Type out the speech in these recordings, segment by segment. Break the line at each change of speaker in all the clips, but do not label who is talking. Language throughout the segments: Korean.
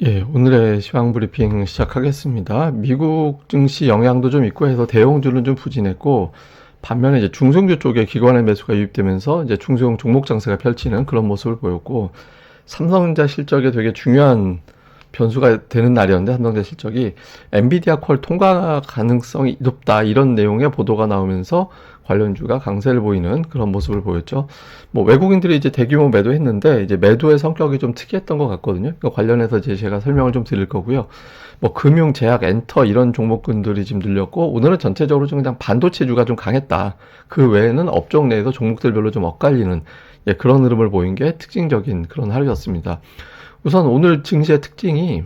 예, 오늘의 시황 브리핑 시작하겠습니다. 미국 증시 영향도 좀 있고 해서 대형주는 좀 부진했고, 반면에 이제 중소형주 쪽에 기관의 매수가 유입되면서 이제 중소형 종목 장세가 펼치는 그런 모습을 보였고, 삼성전자 실적에 되게 중요한 변수가 되는 날이었는데, 삼성전자 실적이 엔비디아 퀄 통과 가능성이 높다 이런 내용의 보도가 나오면서 관련주가 강세를 보이는 그런 모습을 보였죠. 뭐 외국인들이 이제 대규모 매도했는데 이제 매도의 성격이 좀 특이했던 것 같거든요. 그러니까 관련해서 이제 제가 설명을 좀 드릴 거고요. 뭐 금융, 제약, 엔터 이런 종목군들이 지금 늘렸고, 오늘은 전체적으로 좀 그냥 반도체주가 좀 강했다. 그 외에는 업종 내에서 종목들별로 좀 엇갈리는 그런 흐름을 보인 게 특징적인 그런 하루였습니다. 우선 오늘 증시의 특징이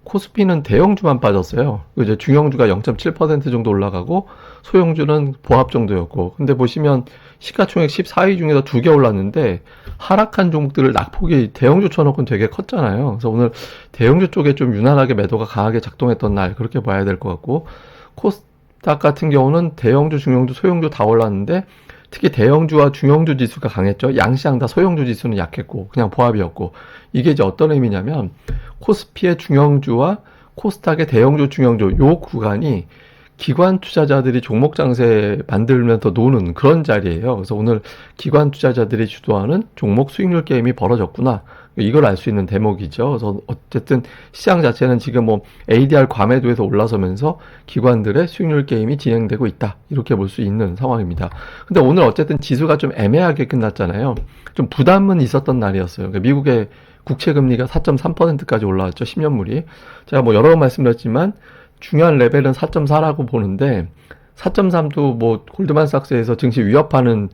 코스피는 대형주만 빠졌어요. 이제 중형주가 0.7% 정도 올라가고 소형주는 보합 정도였고, 근데 보시면 시가총액 14위 중에서 2개 올랐는데 하락한 종목들을 낙폭이 대형주 쳐놓고는 되게 컸잖아요. 그래서 오늘 대형주 쪽에 좀 유난하게 매도가 강하게 작동했던 날, 그렇게 봐야 될 것 같고, 코스닥 같은 경우는 대형주, 중형주, 소형주 다 올랐는데 특히 대형주와 중형주 지수가 강했죠. 양시장 다 소형주 지수는 약했고 그냥 보합이었고, 이게 이제 어떤 의미냐면 코스피의 중형주와 코스닥의 대형주, 중형주 요 구간이 기관 투자자들이 종목 장세 만들면서 노는 그런 자리예요. 그래서 오늘 기관 투자자들이 주도하는 종목 수익률 게임이 벌어졌구나, 이걸 알 수 있는 대목이죠. 그래서 어쨌든 시장 자체는 지금 뭐 ADR 과매도에서 올라서면서 기관들의 수익률 게임이 진행되고 있다, 이렇게 볼 수 있는 상황입니다. 근데 오늘 어쨌든 지수가 좀 애매하게 끝났잖아요. 좀 부담은 있었던 날이었어요. 그러니까 미국의 국채 금리가 4.3%까지 올라왔죠. 10년물이. 제가 뭐 여러 번 말씀드렸지만 중요한 레벨은 4.4라고 보는데 4.3도 뭐 골드만삭스에서 증시 위협하는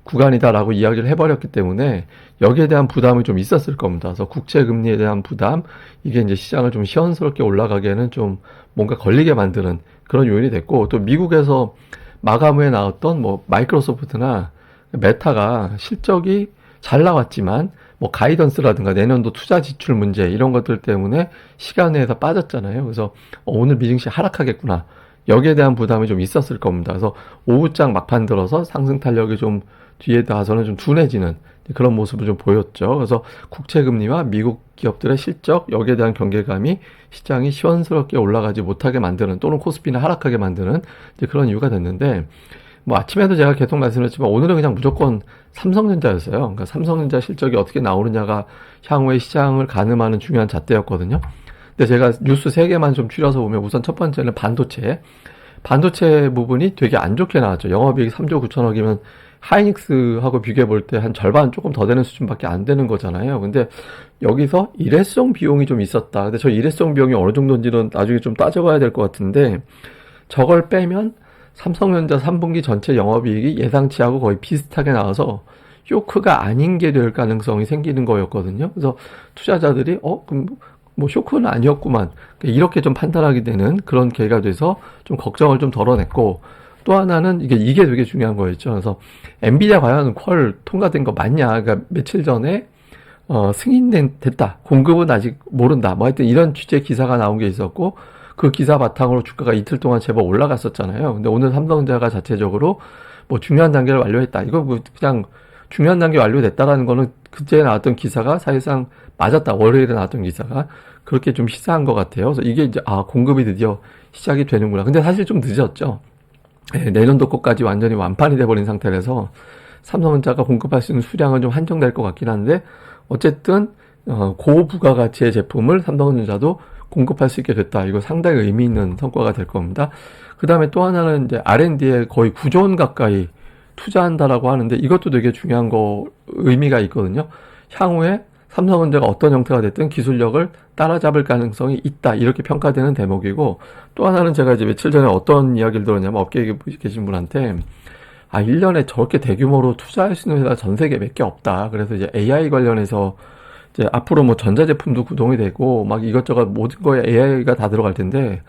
구간이다라고 이야기를 해버렸기 때문에 여기에 대한 부담이 좀 있었을 겁니다. 그래서 국채 금리에 대한 부담, 이게 이제 시장을 좀 시원스럽게 올라가게는 좀 뭔가 걸리게 만드는 그런 요인이 됐고, 또 미국에서 마감 후에 나왔던 뭐 마이크로소프트나 메타가 실적이 잘 나왔지만 뭐 가이던스라든가 내년도 투자 지출 문제 이런 것들 때문에 시간 내에서 빠졌잖아요. 그래서 오늘 미증시 하락하겠구나, 여기에 대한 부담이 좀 있었을 겁니다. 그래서 오후장 막판 들어서 상승 탄력이 좀 뒤에 가서는 좀 둔해지는 그런 모습을 좀 보였죠. 그래서 국채금리와 미국 기업들의 실적, 여기에 대한 경계감이 시장이 시원스럽게 올라가지 못하게 만드는, 또는 코스피나 하락하게 만드는 그런 이유가 됐는데, 뭐 아침에도 제가 계속 말씀드렸지만 오늘은 그냥 무조건 삼성전자였어요. 그러니까 삼성전자 실적이 어떻게 나오느냐가 향후의 시장을 가늠하는 중요한 잣대였거든요. 근데 제가 뉴스 3개만 좀 추려서 보면, 우선 첫 번째는 반도체 부분이 되게 안 좋게 나왔죠. 영업이익이 3조 9천억이면 하이닉스하고 비교해 볼 때 한 절반 조금 더 되는 수준밖에 안 되는 거잖아요. 근데 여기서 일회성 비용이 좀 있었다. 근데 저 일회성 비용이 어느 정도인지는 나중에 좀 따져봐야 될 것 같은데, 저걸 빼면 삼성전자 3분기 전체 영업이익이 예상치하고 거의 비슷하게 나와서 쇼크가 아닌 게 될 가능성이 생기는 거였거든요. 그래서 투자자들이 그럼 뭐 쇼크는 아니었구만, 이렇게 좀 판단하게 되는 그런 계기가 돼서 좀 걱정을 좀 덜어냈고, 또 하나는 이게 되게 중요한 거였죠. 그래서 엔비디아 과연 퀄 통과된 거 맞냐, 그러니까 며칠 전에 됐다, 공급은 아직 모른다, 뭐 하여튼 이런 취재 기사가 나온 게 있었고, 그 기사 바탕으로 주가가 이틀 동안 제법 올라갔었잖아요. 근데 오늘 삼성전자가 자체적으로 뭐 중요한 단계를 완료했다, 이거 뭐 그냥 중요한 단계 완료됐다라는 거는 그때 나왔던 기사가 사실상 맞았다, 월요일에 나왔던 기사가 그렇게 좀 시사한 것 같아요. 그래서 이게 이제 공급이 드디어 시작이 되는구나. 근데 사실 좀 늦었죠. 내년도 것까지 완전히 완판이 돼버린 상태라서 삼성전자가 공급할 수 있는 수량은 좀 한정될 것 같긴 한데, 어쨌든 고부가가치의 제품을 삼성전자도 공급할 수 있게 됐다. 이거 상당히 의미 있는 성과가 될 겁니다. 그 다음에 또 하나는 이제 R&D에 거의 9조 원 가까이 투자한다라고 하는데, 이것도 되게 중요한 의미가 있거든요. 향후에 삼성전자가 어떤 형태가 됐든 기술력을 따라잡을 가능성이 있다, 이렇게 평가되는 대목이고, 또 하나는 제가 이제 며칠 전에 어떤 이야기를 들었냐면, 업계에 계신 분한테 1년에 저렇게 대규모로 투자할 수 있는 회사가 전 세계에 몇 개 없다. 그래서 이제 AI 관련해서 이제 앞으로 뭐 전자제품도 구동이 되고 막 이것저것 모든 거에 AI가 다 들어갈 텐데,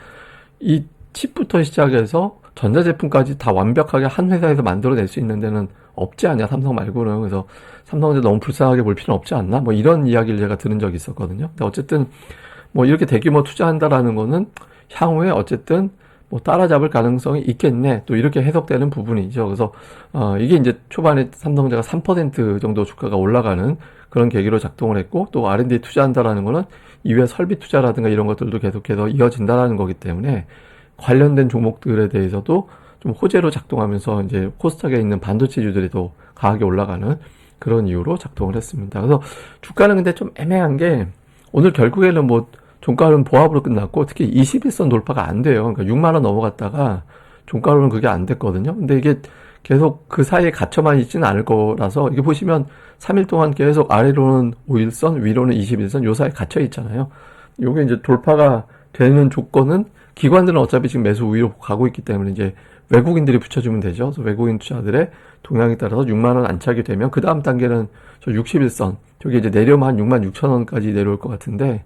이 칩부터 시작해서 전자제품까지 다 완벽하게 한 회사에서 만들어낼 수 있는 데는 없지 않냐, 삼성 말고는. 그래서 삼성전자 너무 불쌍하게 볼 필요는 없지 않나, 뭐 이런 이야기를 제가 들은 적이 있었거든요. 근데 어쨌든 뭐 이렇게 대규모 투자한다라는 거는 향후에 어쨌든 뭐 따라잡을 가능성이 있겠네. 또 이렇게 해석되는 부분이죠. 그래서 이게 이제 초반에 삼성전자가 3% 정도 주가가 올라가는 그런 계기로 작동을 했고, 또 R&D 투자한다라는 거는 이외 설비 투자라든가 이런 것들도 계속해서 이어진다라는 거기 때문에 관련된 종목들에 대해서도 좀 호재로 작동하면서 이제 코스닥에 있는 반도체주들이 더 강하게 올라가는 그런 이유로 작동을 했습니다. 그래서 주가는 근데 좀 애매한 게 오늘 결국에는 뭐 종가는 보합으로 끝났고, 특히 21선 돌파가 안 돼요. 그러니까 6만 원 넘어갔다가 종가로는 그게 안 됐거든요. 근데 이게 계속 그 사이에 갇혀만 있지는 않을 거라서, 이게 보시면 3일 동안 계속 아래로는 5일선, 위로는 21선 요 사이에 갇혀 있잖아요. 요게 이제 돌파가 되는 조건은 기관들은 어차피 지금 매수 우위로 가고 있기 때문에 이제 외국인들이 붙여주면 되죠. 그래서 외국인 투자들의 동향에 따라서 6만 원 안착이 되면 그 다음 단계는 저 61선, 저게 이제 내려면 한 6만 6천 원까지 내려올 것 같은데,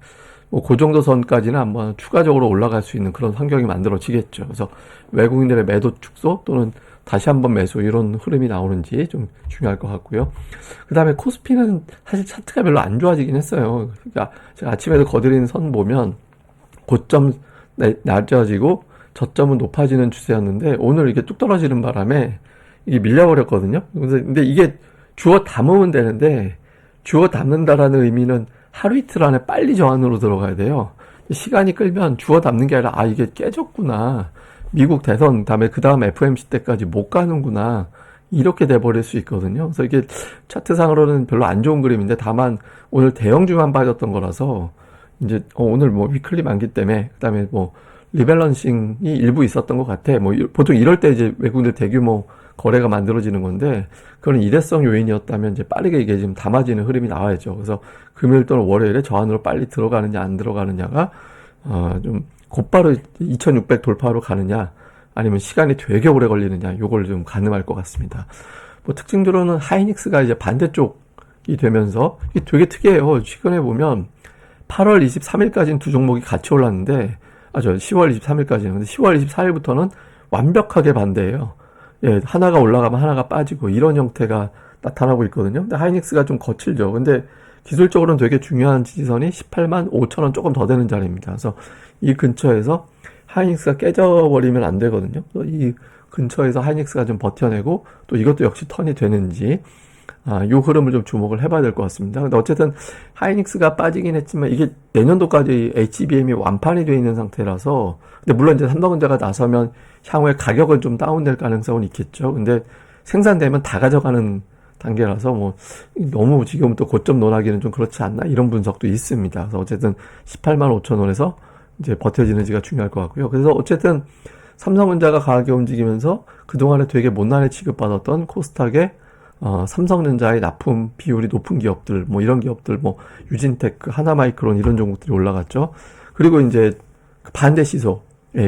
뭐 그 정도 선까지는 한번 추가적으로 올라갈 수 있는 그런 환경이 만들어지겠죠. 그래서 외국인들의 매도 축소 또는 다시 한번 매수 이런 흐름이 나오는지 좀 중요할 것 같고요. 그 다음에 코스피는 사실 차트가 별로 안 좋아지긴 했어요. 그러니까 제가 아침에도 거드리는 선 보면 고점 낮아지고 저점은 높아지는 추세였는데, 오늘 이게 뚝 떨어지는 바람에 이게 밀려버렸거든요. 근데 이게 주워 담으면 되는데, 주워 담는다라는 의미는 하루 이틀 안에 빨리 저항으로 들어가야 돼요. 시간이 끌면 주워 담는 게 아니라, 이게 깨졌구나, 미국 대선 다음에 그 다음 FMC 때까지 못 가는구나, 이렇게 돼버릴 수 있거든요. 그래서 이게 차트상으로는 별로 안 좋은 그림인데, 다만 오늘 대형주만 빠졌던 거라서 이제 오늘 뭐 위클리 만기 때문에, 그 다음에 뭐 리밸런싱이 일부 있었던 것 같아. 뭐 보통 이럴 때 이제 외국인들 대규모 거래가 만들어지는 건데, 그런 일회성 요인이었다면 이제 빠르게 이게 지금 담아지는 흐름이 나와야죠. 그래서 금요일 또는 월요일에 저 안으로 빨리 들어가느냐 안 들어가느냐가 좀 곧바로 2600 돌파로 가느냐, 아니면 시간이 되게 오래 걸리느냐, 요걸 좀 가늠할 것 같습니다. 뭐 특징적으로는 하이닉스가 이제 반대쪽이 되면서 이게 되게 특이해요. 최근에 보면 8월 23일까지는 두 종목이 같이 올랐는데, 10월 23일까지는. 근데 10월 24일부터는 완벽하게 반대예요. 예, 하나가 올라가면 하나가 빠지고 이런 형태가 나타나고 있거든요. 근데 하이닉스가 좀 거칠죠. 근데 기술적으로는 되게 중요한 지지선이 18만 5천 원 조금 더 되는 자리입니다. 그래서 이 근처에서 하이닉스가 깨져버리면 안 되거든요. 이 근처에서 하이닉스가 좀 버텨내고, 또 이것도 역시 턴이 되는지, 요 흐름을 좀 주목을 해봐야 될 것 같습니다. 근데 어쨌든 하이닉스가 빠지긴 했지만 이게 내년도까지 HBM이 완판이 되어 있는 상태라서, 근데 물론 이제 삼성전자가 나서면 향후에 가격은 좀 다운될 가능성은 있겠죠. 근데 생산되면 다 가져가는 단계라서 뭐 너무 지금부터 고점 논하기는 좀 그렇지 않나, 이런 분석도 있습니다. 그래서 어쨌든 18만 5천 원에서 이제 버텨지는지가 중요할 것 같고요. 그래서 어쨌든 삼성전자가 강하게 움직이면서 그동안에 되게 못난에 취급받았던 코스닥의 삼성전자의 납품 비율이 높은 기업들, 뭐 이런 기업들, 뭐 유진테크, 하나마이크론 이런 종목들이 올라갔죠. 그리고 이제 반대 시소,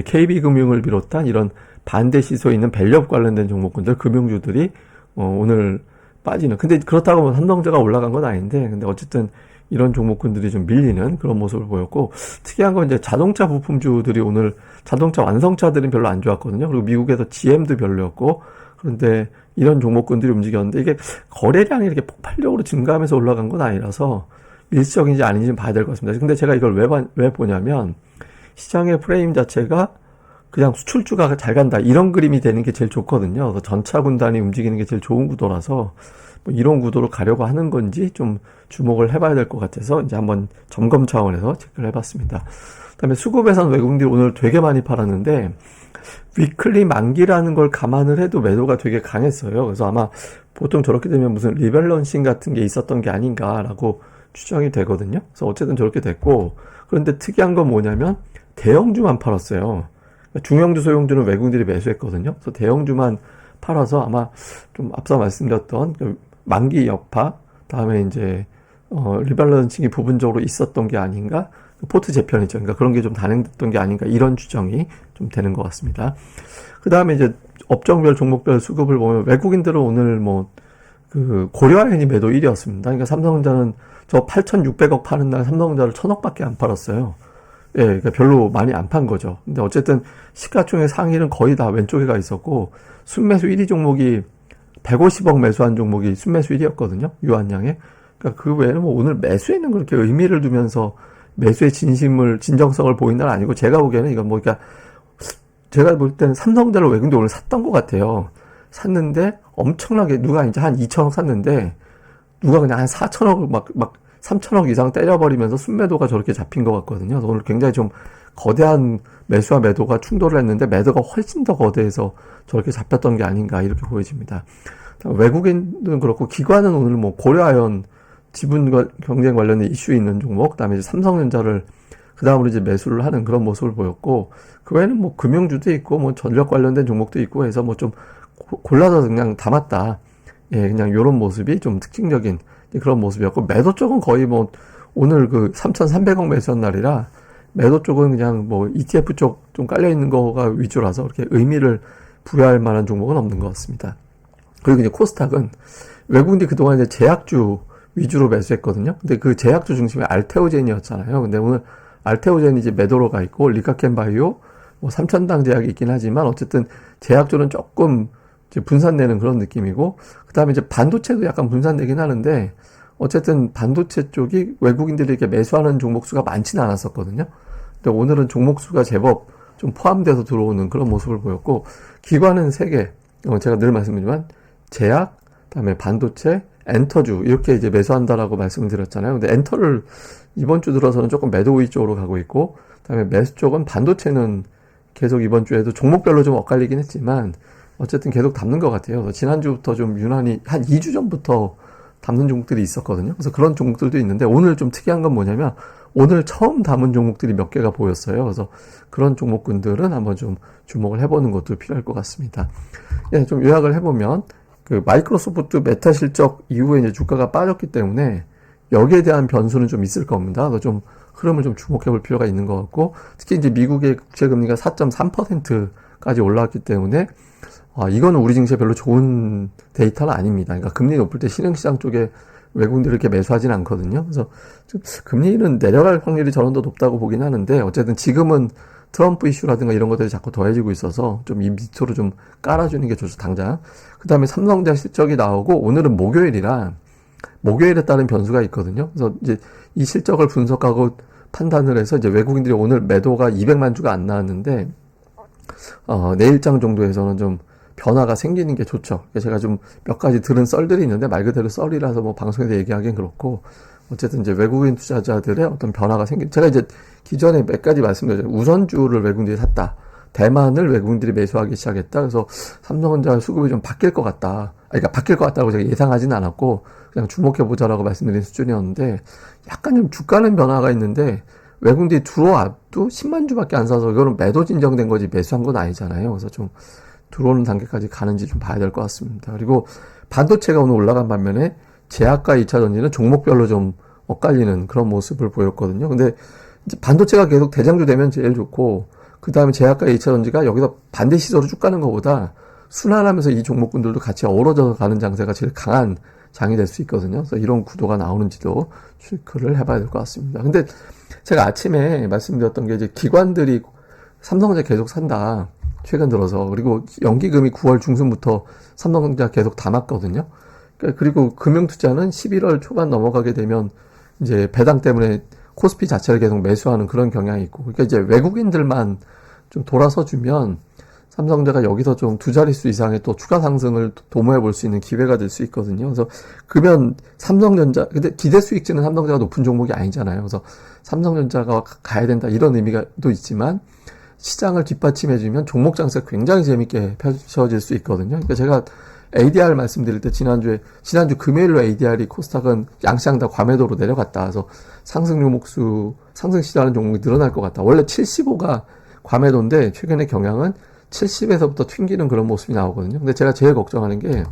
KB금융을 비롯한 이런 반대 시소에 있는 밸류업 관련된 종목군들, 금융주들이 오늘 빠지는. 근데 그렇다고 뭐 삼성전자가 올라간 건 아닌데, 근데 어쨌든 이런 종목군들이 좀 밀리는 그런 모습을 보였고, 특이한 건 이제 자동차 부품주들이 오늘, 자동차 완성차들은 별로 안 좋았거든요. 그리고 미국에서 GM도 별로였고, 그런데 이런 종목군들이 움직였는데, 이게 거래량이 이렇게 폭발적으로 증가하면서 올라간 건 아니라서 일시적인지 아닌지는 봐야 될 것 같습니다. 근데 제가 이걸 왜 보냐면, 시장의 프레임 자체가 그냥 수출주가 잘 간다, 이런 그림이 되는 게 제일 좋거든요. 그래서 전차 군단이 움직이는 게 제일 좋은 구도라서 뭐 이런 구도로 가려고 하는 건지 좀 주목을 해봐야 될 것 같아서 이제 한번 점검 차원에서 체크를 해봤습니다. 그다음에 수급에선 외국인들이 오늘 되게 많이 팔았는데, 위클리 만기라는 걸 감안을 해도 매도가 되게 강했어요. 그래서 아마 보통 저렇게 되면 무슨 리밸런싱 같은 게 있었던 게 아닌가라고 추정이 되거든요. 그래서 어쨌든 저렇게 됐고, 그런데 특이한 건 뭐냐면 대형주만 팔았어요. 중형주, 소형주는 외국인들이 매수했거든요. 그래서 대형주만 팔아서 아마 좀 앞서 말씀드렸던 그 만기 여파, 다음에 이제 리밸런싱이 부분적으로 있었던 게 아닌가, 포트 재편이죠. 그러니까 그런 게 좀 단행됐던 게 아닌가, 이런 추정이 좀 되는 것 같습니다. 그 다음에 이제 업종별, 종목별 수급을 보면 외국인들은 오늘 뭐 그 고려아연이 매도 1위였습니다. 그러니까 삼성전자는 저 8,600억 파는 날 삼성전자를 1,000억밖에 안 팔았어요. 예, 그러니까 별로 많이 안 판 거죠. 근데 어쨌든 시가총액 상위는 거의 다 왼쪽에 가 있었고, 순매수 1위 종목이 150억 매수한 종목이 순매수 1위였거든요. 유한양에. 그러니까 그 외에는 뭐 오늘 매수에는 그렇게 의미를 두면서 매수의 진정성을 보인 날 아니고, 제가 보기에는 이건 뭐, 그러니까 제가 볼 때는 삼성전자 외국인들 오늘 샀던 것 같아요. 샀는데 엄청나게 누가 이제 한 2천억 샀는데 누가 그냥 한 4천억 막 3천억 이상 때려버리면서 순매도가 저렇게 잡힌 것 같거든요. 그래서 오늘 굉장히 좀 거대한 매수와 매도가 충돌을 했는데 매도가 훨씬 더 거대해서 저렇게 잡혔던 게 아닌가 이렇게 보여집니다. 외국인은 그렇고 기관은 오늘 뭐 고려아연 지분 경쟁 관련된 이슈 있는 종목, 그다음에 이제 삼성전자를 그 다음으로 이제 매수를 하는 그런 모습을 보였고, 그 외에는 뭐 금융주도 있고 뭐 전력 관련된 종목도 있고 해서 뭐 좀 골라서 그냥 담았다. 예, 그냥 요런 모습이 좀 특징적인 그런 모습이었고, 매도 쪽은 거의 뭐 오늘 그 3,300억 매수한 날이라 매도 쪽은 그냥 뭐 ETF 쪽 좀 깔려 있는 거가 위주라서 그렇게 의미를 부여할 만한 종목은 없는 것 같습니다. 그리고 이제 코스닥은 외국인들이 그동안 이제 제약주 위주로 매수했거든요. 근데 그 제약주 중심에 알테오젠이었잖아요. 근데 오늘 알테오젠이 이제 매도로 가 있고, 리카켄바이오, 뭐 삼천당 제약이 있긴 하지만 어쨌든 제약주는 조금 이제 분산되는 그런 느낌이고, 그 다음에 이제 반도체도 약간 분산되긴 하는데, 어쨌든 반도체 쪽이 외국인들이 이렇게 매수하는 종목 수가 많지는 않았었거든요. 근데 오늘은 종목 수가 제법 좀 포함돼서 들어오는 그런 모습을 보였고, 기관은 3개, 제가 늘 말씀드리지만 제약, 그다음에 반도체, 엔터주 이렇게 이제 매수한다라고 말씀을 드렸잖아요. 근데 엔터를 이번 주 들어서는 조금 매도 우위 쪽으로 가고 있고, 그다음에 매수 쪽은 반도체는 계속 이번 주에도 종목별로 좀 엇갈리긴 했지만 어쨌든 계속 담는 것 같아요. 그래서 지난주부터 좀 유난히 한 2주 전부터 담는 종목들이 있었거든요. 그래서 그런 종목들도 있는데 오늘 좀 특이한 건 뭐냐면 오늘 처음 담은 종목들이 몇 개가 보였어요. 그래서 그런 종목군들은 한번 좀 주목을 해보는 것도 필요할 것 같습니다. 예, 좀 요약을 해보면 그 마이크로소프트 메타 실적 이후에 이제 주가가 빠졌기 때문에 여기에 대한 변수는 좀 있을 겁니다. 그래서 좀 흐름을 좀 주목해 볼 필요가 있는 것 같고, 특히 이제 미국의 국채금리가 4.3%까지 올라왔기 때문에 이거는 우리 증시에 별로 좋은 데이터는 아닙니다. 그러니까 금리 높을 때 신흥시장 쪽에 외국인들이 이렇게 매수하진 않거든요. 그래서 금리는 내려갈 확률이 저는 더 높다고 보긴 하는데, 어쨌든 지금은 트럼프 이슈라든가 이런 것들이 자꾸 더해지고 있어서 좀 이 밑으로 좀 깔아주는 게 좋죠, 당장. 그 다음에 삼성전자 실적이 나오고, 오늘은 목요일이라 목요일에 따른 변수가 있거든요. 그래서 이제 이 실적을 분석하고 판단을 해서 이제 외국인들이 오늘 매도가 200만 주가 안 나왔는데, 내일장 정도에서는 좀 변화가 생기는 게 좋죠. 제가 좀 몇 가지 들은 썰들이 있는데 말 그대로 썰이라서 뭐 방송에서 얘기하기는 그렇고, 어쨌든 이제 외국인 투자자들의 어떤 변화가 제가 이제 기존에 몇 가지 말씀드렸죠. 우선주를 외국인들이 샀다. 대만을 외국인들이 매수하기 시작했다. 그래서 삼성전자 수급이 좀 바뀔 것 같다. 그러니까 바뀔 것 같다고 제가 예상하지는 않았고 그냥 주목해보자라고 말씀드린 수준이었는데, 약간 좀 주가는 변화가 있는데 외국인들이 들어와도 10만 주밖에 안 사서 이거는 매도 진정된 거지 매수한 건 아니잖아요. 그래서 좀 들어오는 단계까지 가는지 좀 봐야 될 것 같습니다. 그리고 반도체가 오늘 올라간 반면에 제약과 2차 전지는 종목별로 좀 엇갈리는 그런 모습을 보였거든요. 근데 이제 반도체가 계속 대장주 되면 제일 좋고, 그 다음에 제약과 2차 전지가 여기서 반대 시세로 쭉 가는 것보다 순환하면서 이 종목군들도 같이 어우러져 가는 장세가 제일 강한 장이 될 수 있거든요. 그래서 이런 구도가 나오는지도 체크를 해봐야 될 것 같습니다. 근데 제가 아침에 말씀드렸던 게 이제 기관들이 삼성전자 계속 산다. 최근 들어서. 그리고 연기금이 9월 중순부터 삼성전자 계속 담았거든요. 그리고 금융투자는 11월 초반 넘어가게 되면 이제 배당 때문에 코스피 자체를 계속 매수하는 그런 경향이 있고, 그러니까 이제 외국인들만 좀 돌아서 주면 삼성전자가 여기서 좀 두 자릿수 이상의 또 추가 상승을 도모해 볼 수 있는 기회가 될 수 있거든요. 그래서 그러면 삼성전자, 근데 기대 수익률은 삼성전자가 높은 종목이 아니잖아요. 그래서 삼성전자가 가야 된다 이런 의미가 또 있지만, 시장을 뒷받침해주면 종목 장세가 굉장히 재밌게 펼쳐질 수 있거든요. 그러니까 제가 ADR 말씀드릴 때 지난주 금요일로 ADR이 코스닥은 양시장 다 과매도로 내려갔다. 그래서 상승 종목수, 상승시도하는 종목이 늘어날 것 같다. 원래 75가 과매도인데 최근에 경향은 70에서부터 튕기는 그런 모습이 나오거든요. 근데 제가 제일 걱정하는 게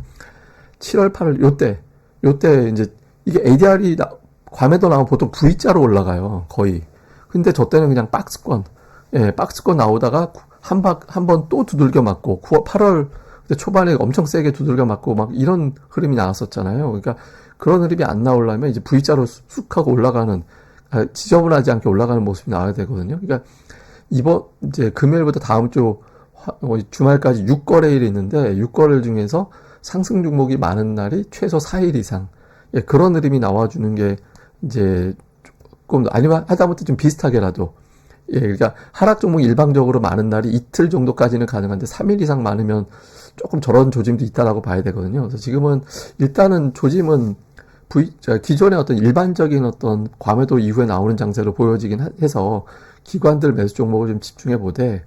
7월, 8월 요때 이제 이게 ADR이 과매도 나오면 보통 V자로 올라가요. 거의. 근데 저 때는 그냥 박스권 나오다가 한 번 또 두들겨 맞고 8월 초반에 엄청 세게 두들겨 맞고 막 이런 흐름이 나왔었잖아요. 그러니까 그런 흐름이 안 나오려면 이제 V자로 쑥 하고 올라가는, 지저분하지 않게 올라가는 모습이 나와야 되거든요. 그러니까 이번 이제 금요일부터 다음 주 주말까지 6거래일이 있는데 6거래일 중에서 상승 종목이 많은 날이 최소 4일 이상, 그런 흐름이 나와주는 게 이제 조금, 아니면 하다못해 좀 비슷하게라도 예, 그러니까 하락 종목이 일방적으로 많은 날이 이틀 정도까지는 가능한데 3일 이상 많으면 조금 저런 조짐도 있다라고 봐야 되거든요. 그래서 지금은 일단은 조짐은 기존의 어떤 일반적인 어떤 과매도 이후에 나오는 장세로 보여지긴 해서 기관들 매수 종목을 좀 집중해 보되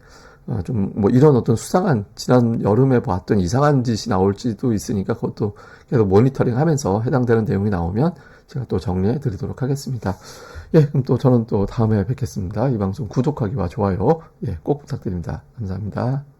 좀 뭐 이런 어떤 수상한 지난 여름에 봤던 이상한 짓이 나올지도 있으니까 그것도 계속 모니터링 하면서 해당되는 내용이 나오면 제가 또 정리해 드리도록 하겠습니다. 예, 그럼 또 저는 또 다음에 뵙겠습니다. 이 방송 구독하기와 좋아요, 예, 꼭 부탁드립니다. 감사합니다.